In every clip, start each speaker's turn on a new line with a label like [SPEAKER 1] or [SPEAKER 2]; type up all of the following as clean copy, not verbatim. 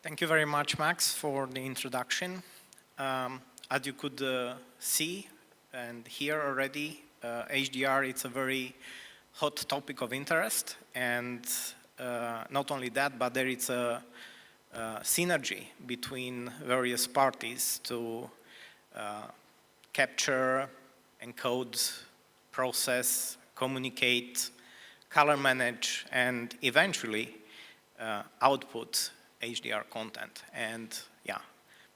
[SPEAKER 1] Thank you very much, Max, for the introduction. As you could see and hear already, HDR it's a very hot topic of interest, and not only that, but there is a synergy between various parties to capture, encode, process, communicate, color manage, and eventually output HDR content. And yeah,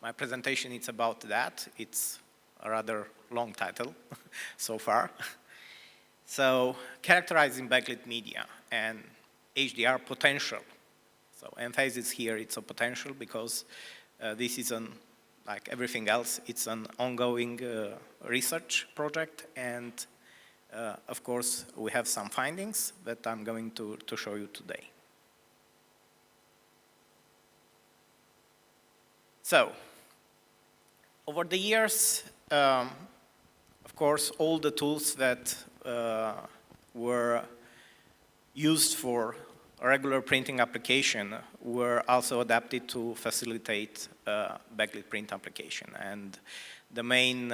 [SPEAKER 1] my presentation is about that. It's a rather long title so far. So, characterizing backlit media and HDR potential. So, emphasis here, it's a potential because this is like everything else, it's an ongoing research project, and of course, we have some findings that I'm going to show you today. So, over the years, of course, all the tools that were used for a regular printing application were also adapted to facilitate backlit print application. And the main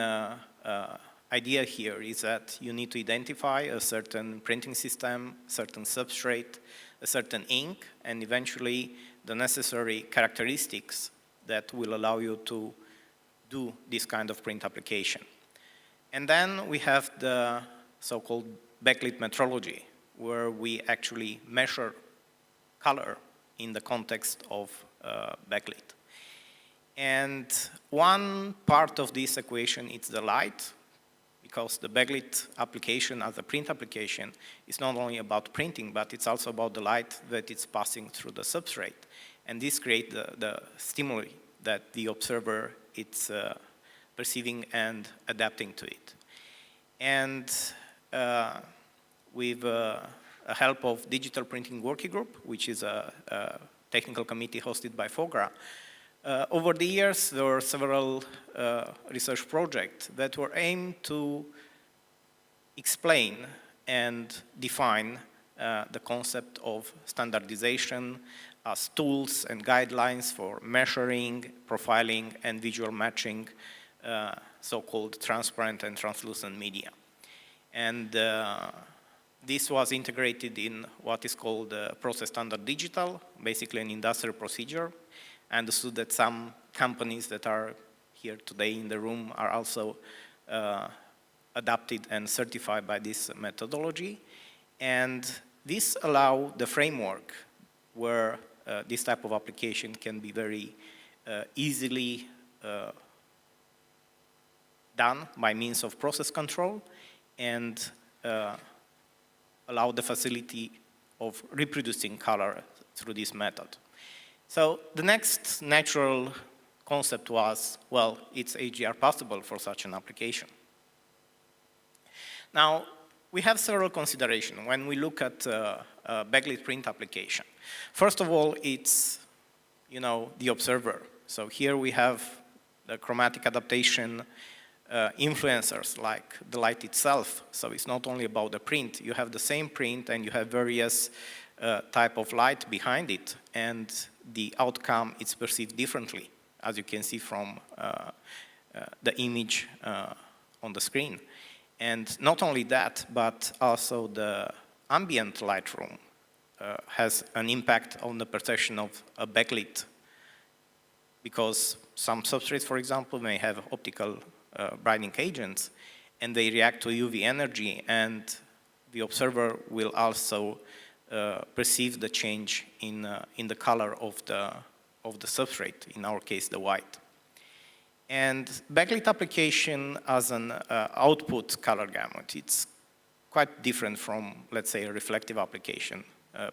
[SPEAKER 1] idea here is that you need to identify a certain printing system, certain substrate, a certain ink, and eventually the necessary characteristics that will allow you to do this kind of print application. And then we have the so-called backlit metrology, where we actually measure color in the context of backlit. And one part of this equation is the light, because the backlit application as a print application is not only about printing, but it's also about the light that it's passing through the substrate. And this creates the stimuli that the observer is perceiving and adapting to it. And with the help of Digital Printing Working Group, which is a technical committee hosted by FOGRA, over the years there were several research projects that were aimed to explain and define the concept of standardization as tools and guidelines for measuring, profiling, and visual matching so-called transparent and translucent media. And this was integrated in what is called Process Standard Digital, basically an industrial procedure. I understood that some companies that are here today in the room are also adapted and certified by this methodology. And this allows the framework where this type of application can be very easily done by means of process control and allow the facility of reproducing color through this method. So the next natural concept was, well, it's HDR possible for such an application. Now, we have several considerations when we look at backlit print application. First of all, it's, the observer. So here we have the chromatic adaptation influencers like the light itself. So it's not only about the print. You have the same print and you have various type of light behind it, and the outcome is perceived differently, as you can see from the image on the screen. And not only that, but also the ambient light room has an impact on the perception of a backlit, because some substrates, for example, may have optical brightening agents, and they react to UV energy, and the observer will also perceive the change in the color of the substrate, in our case, the white. And backlit application as an output color gamut, it's quite different from, let's say, a reflective application,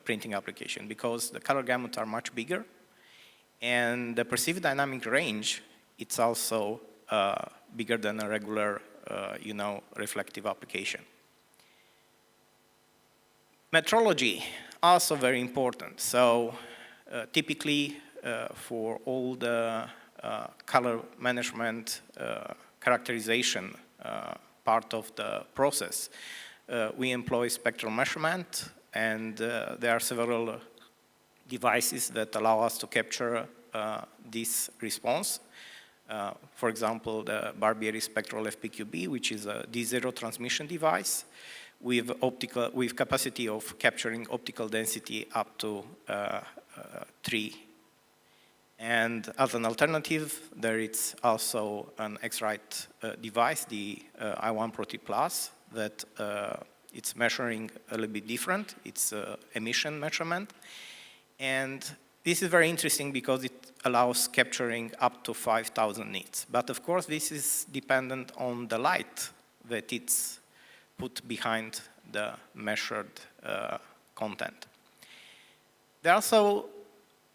[SPEAKER 1] printing application, because the color gamut are much bigger, and the perceived dynamic range, it's also bigger than a regular, reflective application. Metrology, also very important. So typically for all the color management characterization part of the process, we employ spectral measurement, and there are several devices that allow us to capture this response. For example, the Barbieri Spectral FPQB, which is a D0 transmission device with capacity of capturing optical density up to 3. And as an alternative, there is also an X-Rite device, the I1 Pro T Plus, that it's measuring a little bit different. It's emission measurement. And this is very interesting because it allows capturing up to 5,000 nits. But of course, this is dependent on the light that it's put behind the measured content. There are also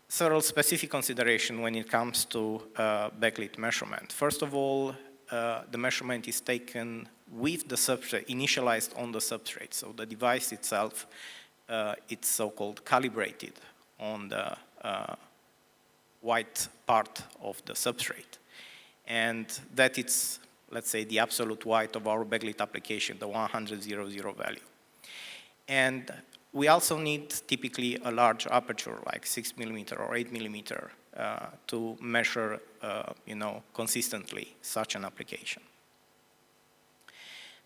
[SPEAKER 1] several specific considerations when it comes to backlit measurement. First of all, the measurement is taken with the substrate, initialized on the substrate. So the device itself, it's so-called calibrated on the white part of the substrate. And that it's, let's say, the absolute white of our backlit application, the 100-00 value. And we also need typically a large aperture, like 6 millimeter or 8 millimeter, to measure, consistently such an application.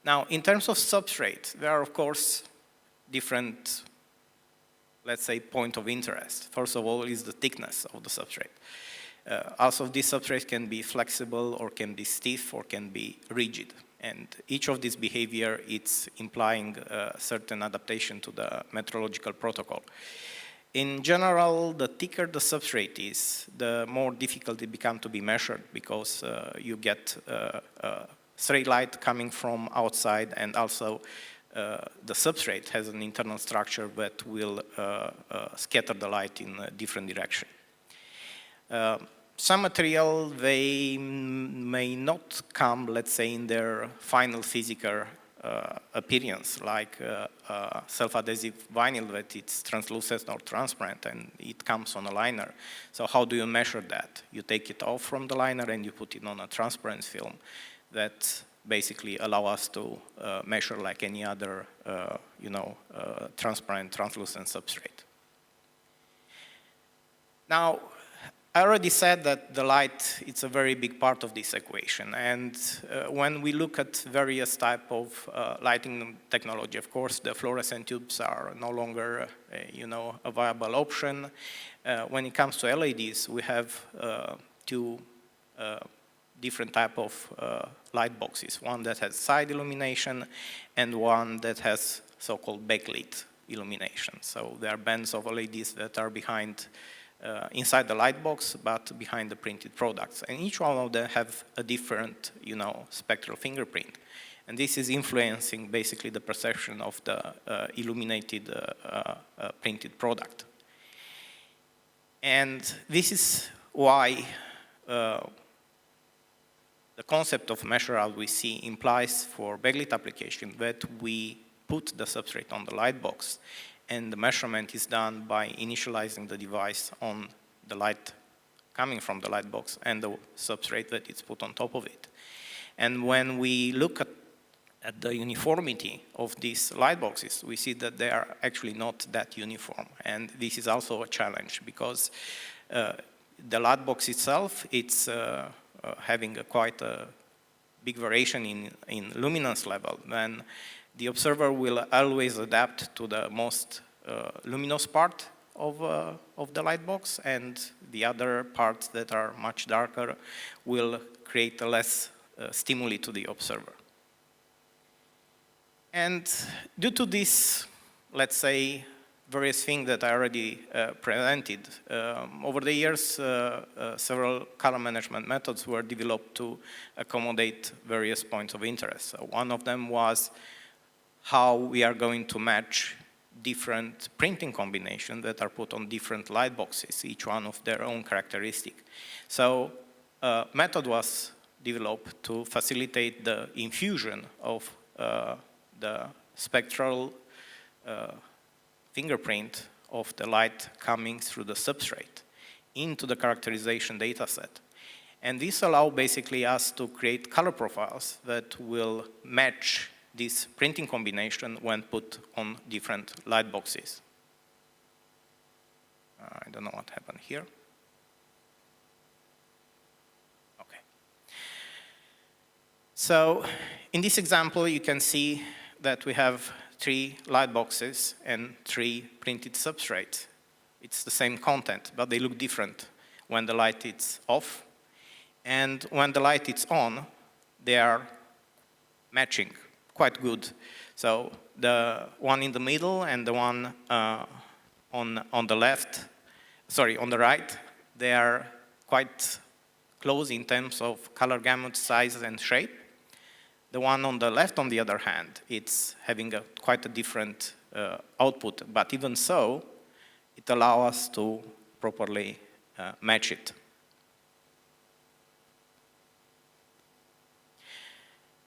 [SPEAKER 1] Now, in terms of substrate, there are, of course, different, let's say, point of interest. First of all is the thickness of the substrate. Also, this substrate can be flexible or can be stiff or can be rigid. And each of these behavior, it's implying a certain adaptation to the metrological protocol. In general, the thicker the substrate is, the more difficult it becomes to be measured because you get straight light coming from outside, and also the substrate has an internal structure that will scatter the light in a different direction. Some material, they may not come, let's say, in their final physical appearance, like self-adhesive vinyl that it's translucent or transparent and it comes on a liner. So how do you measure that? You take it off from the liner and you put it on a transparent film that basically allow us to measure like any other, transparent, translucent substrate. Now, I already said that the light, it's a very big part of this equation. And when we look at various type of lighting technology, of course, the fluorescent tubes are no longer, a viable option. When it comes to LEDs, we have two different type of light boxes. One that has side illumination and one that has so-called backlit illumination. So there are bands of LEDs that are behind inside the light box, but behind the printed products. And each one of them have a different, spectral fingerprint. And this is influencing basically the perception of the illuminated printed product. And this is why the concept of measure as we see implies for backlit application that we put the substrate on the light box, and the measurement is done by initializing the device on the light coming from the light box and the substrate that is put on top of it. And when we look at the uniformity of these light boxes, we see that they are actually not that uniform. And this is also a challenge because the light box itself, it's having quite a big variation in luminance level. Then the observer will always adapt to the most luminous part of the light box, and the other parts that are much darker will create a less stimuli to the observer. And due to this, let's say, various things that I already presented, over the years, several color management methods were developed to accommodate various points of interest. So one of them was how we are going to match different printing combinations that are put on different light boxes, each one of their own characteristic. So a method was developed to facilitate the infusion of the spectral fingerprint of the light coming through the substrate into the characterization data set. And this allows basically us to create color profiles that will match this printing combination when put on different light boxes. I don't know what happened here. So in this example, you can see that we have 3 light boxes and 3 printed substrates. It's the same content, but they look different when the light is off. And when the light is on, they are matching quite good. So the one in the middle and the one on the left, sorry, on the right, they are quite close in terms of color gamut, size, and shape. The one on the left, on the other hand, it's having quite a different output, but even so, it allows us to properly match it.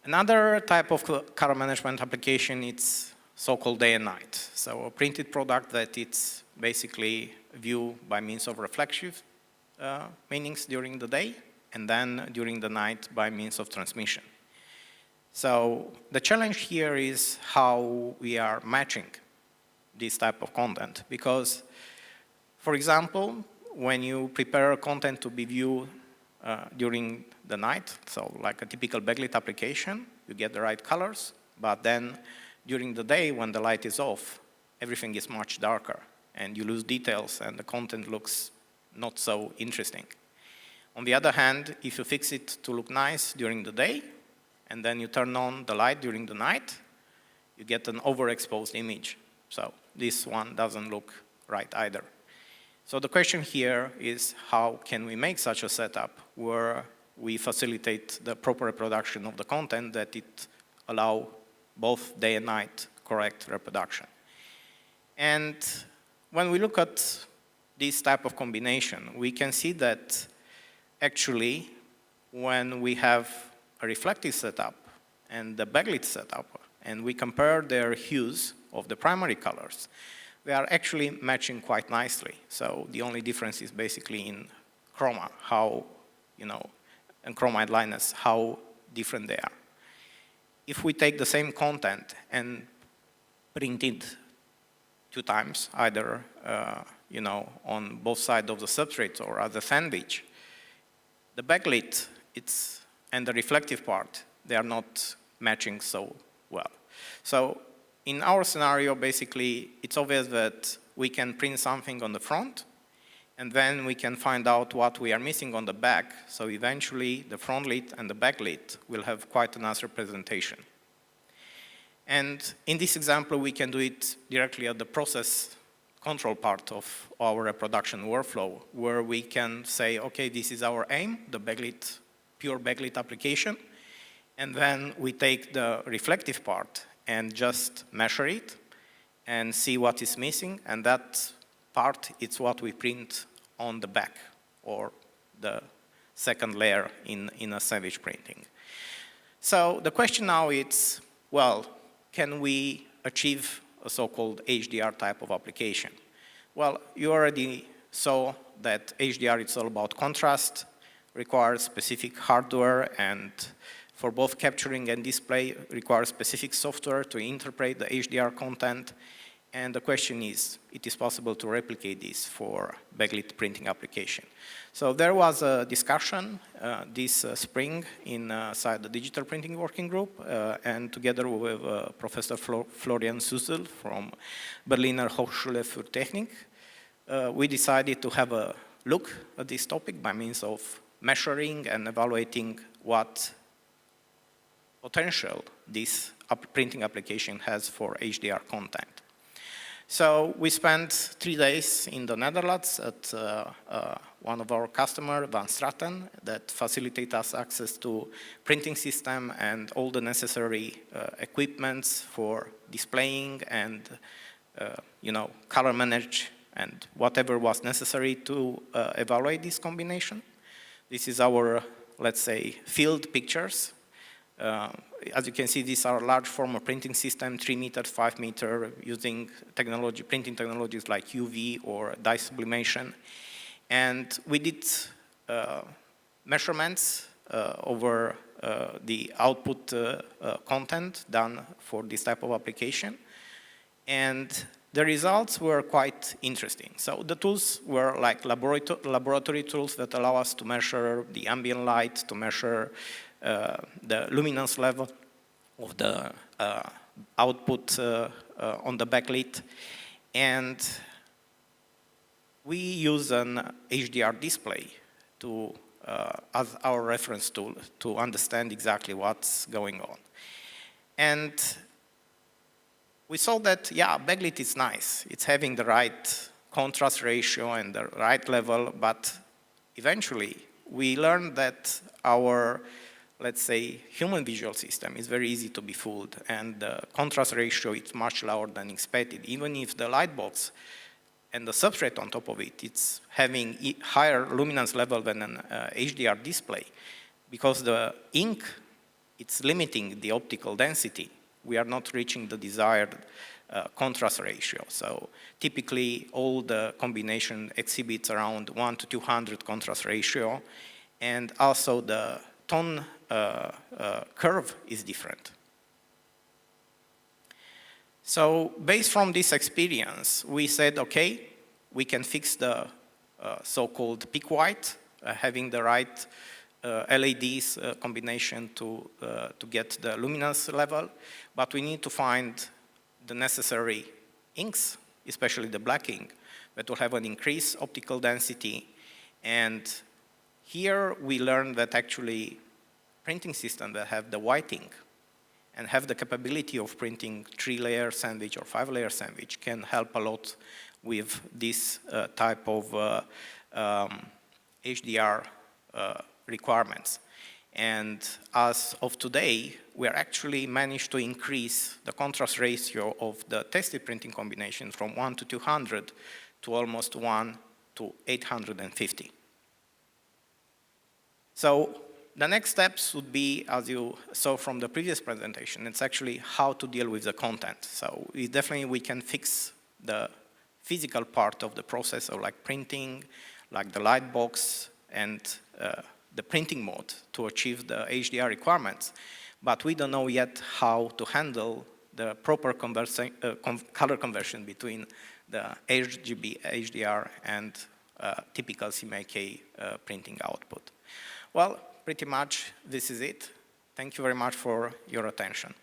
[SPEAKER 1] Another type of color management application is so-called day and night. So a printed product that it's basically viewed by means of reflective meanings during the day, and then during the night by means of transmission. So the challenge here is how we are matching this type of content, because, for example, when you prepare content to be viewed during the night, so like a typical backlit application, you get the right colors, but then during the day when the light is off, everything is much darker, and you lose details, and the content looks not so interesting. On the other hand, if you fix it to look nice during the day, and then you turn on the light during the night, you get an overexposed image. So this one doesn't look right either. So the question here is, how can we make such a setup where we facilitate the proper reproduction of the content that it allow both day and night correct reproduction? And when we look at this type of combination, we can see that actually when we have a reflective setup and the backlit setup, and we compare their hues of the primary colors, they are actually matching quite nicely. So the only difference is basically in chroma, how, and chromite lightness, how different they are. If we take the same content and print it 2 times, either on both sides of the substrate or as a sandwich, the backlit and the reflective part, they are not matching so well. So in our scenario, basically, it's obvious that we can print something on the front, and then we can find out what we are missing on the back. So eventually, the front lit and the back lit will have quite a nice representation. And in this example, we can do it directly at the process control part of our reproduction workflow, where we can say, okay, this is our aim, the backlit, pure backlit application, and then we take the reflective part and just measure it and see what is missing, and that part is what we print on the back, or the second layer in a sandwich printing. So the question now is, well, can we achieve a so-called HDR type of application? Well, you already saw that HDR is all about contrast, requires specific hardware, and for both capturing and display requires specific software to interpret the HDR content. And the question is, it is possible to replicate this for backlit printing application. So there was a discussion this spring inside the digital printing working group, and together with Professor Florian Süssel from Berliner Hochschule für Technik, we decided to have a look at this topic by means of measuring and evaluating what potential this printing application has for HDR content. So we spent 3 days in the Netherlands at one of our customers, Van Straten, that facilitate us access to printing system and all the necessary equipments for displaying and color manage and whatever was necessary to evaluate this combination. This is our, let's say, field pictures. As you can see, these are large format printing system, 3 meter, 5 meter, using printing technologies like UV or dye sublimation. And we did measurements over the output content done for this type of application. And the results were quite interesting. So the tools were like laboratory tools that allow us to measure the ambient light, to measure the luminance level of the output on the backlit. And we use an HDR display to, as our reference tool to understand exactly what's going on. And we saw that, yeah, backlit is nice. It's having the right contrast ratio and the right level, but eventually we learned that our, let's say, human visual system is very easy to be fooled, and the contrast ratio is much lower than expected. Even if the light box and the substrate on top of it, it's having higher luminance level than an HDR display, because the ink, it's limiting the optical density. We are not reaching the desired contrast ratio. So typically all the combination exhibits around 1 to 200 contrast ratio, and also the tone curve is different. So based from this experience, we said, okay, we can fix the so-called peak white, having the right LEDs combination to get the luminance level, but we need to find the necessary inks, especially the black ink, that will have an increased optical density. And here we learned that actually printing systems that have the white ink and have the capability of printing 3-layer sandwich or 5-layer sandwich can help a lot with this type of HDR requirements. And as of today, we are actually managed to increase the contrast ratio of the tested printing combination from 1 to 200 to almost 1 to 850. So the next steps would be, as you saw from the previous presentation, it's actually how to deal with the content. So we can fix the physical part of the process, so like printing, like the light box, and the printing mode to achieve the HDR requirements. But we don't know yet how to handle the proper color conversion between the RGB HDR and typical CMYK printing output. Well, pretty much this is it. Thank you very much for your attention.